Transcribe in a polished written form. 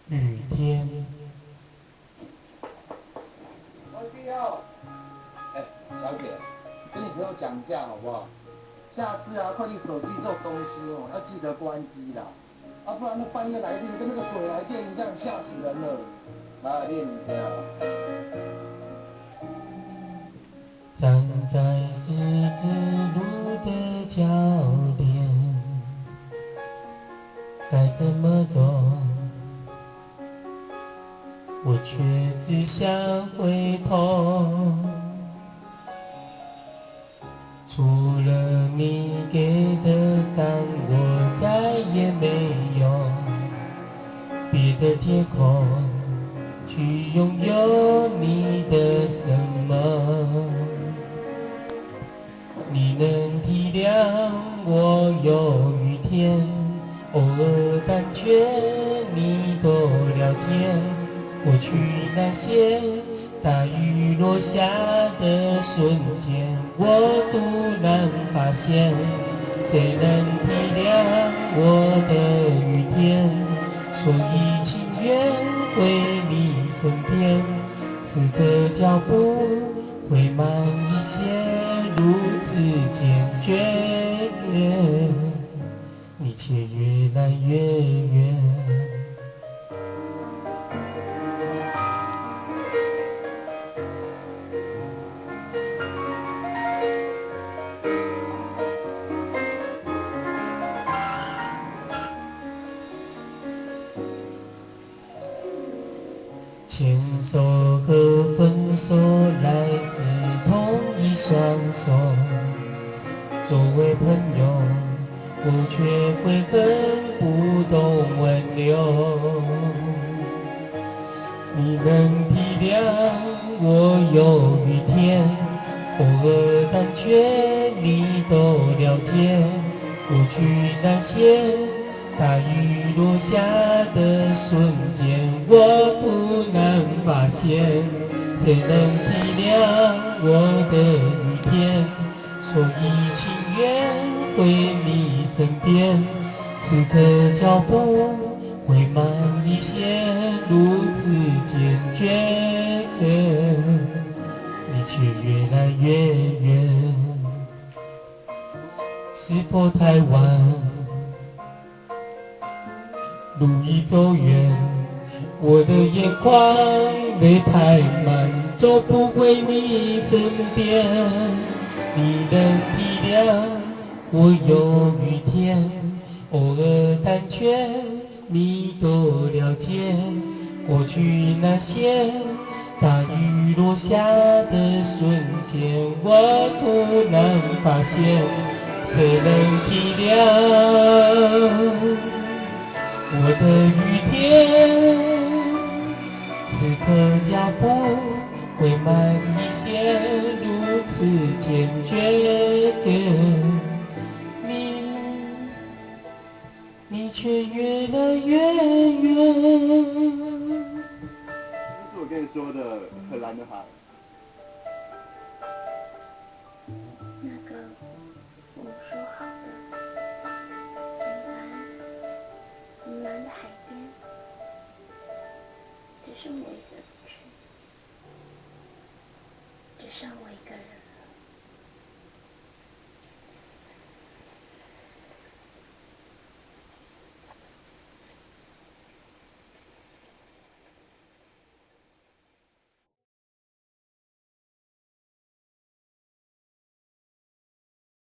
雨天。哎，小姐，跟你朋友讲一下好不好？下次啊，快递手机这种东西哦，要记得关机啦，不然那半夜来电跟那个鬼来电一样，吓死人了。来，你唔听。站在十字路的交点，该怎么走？我却只想回头。除了你给的伞，我再也没有别的借口去拥有你的什么。你能体谅我有雨天，偶尔胆怯你都了解。过去那些大雨落下的瞬间，我突然发现，谁能体谅我的雨天？所以情愿回你身边，此刻脚步会慢一些，如此坚决，你却越来越远。牵手和分手来自同一双手，作为朋友，我却会很不懂挽留。你能体谅我有雨天，偶尔胆怯你都了解。过去那些大雨落下的瞬间，我突然发现，谁能体谅我的雨天？所以情愿回你身边，此刻脚步会慢一些，如此坚决，你却越来越远。是否太晚？路已走远，我的眼眶泪太满，走不回你身边。你能体谅我有雨天，偶尔胆怯你都了解。过去那些大雨落下的瞬间，我突然发现，谁能体谅我的雨天？此刻脚步会慢一些，如此坚决，你却越来越远。这是我跟你说的，很蓝的海。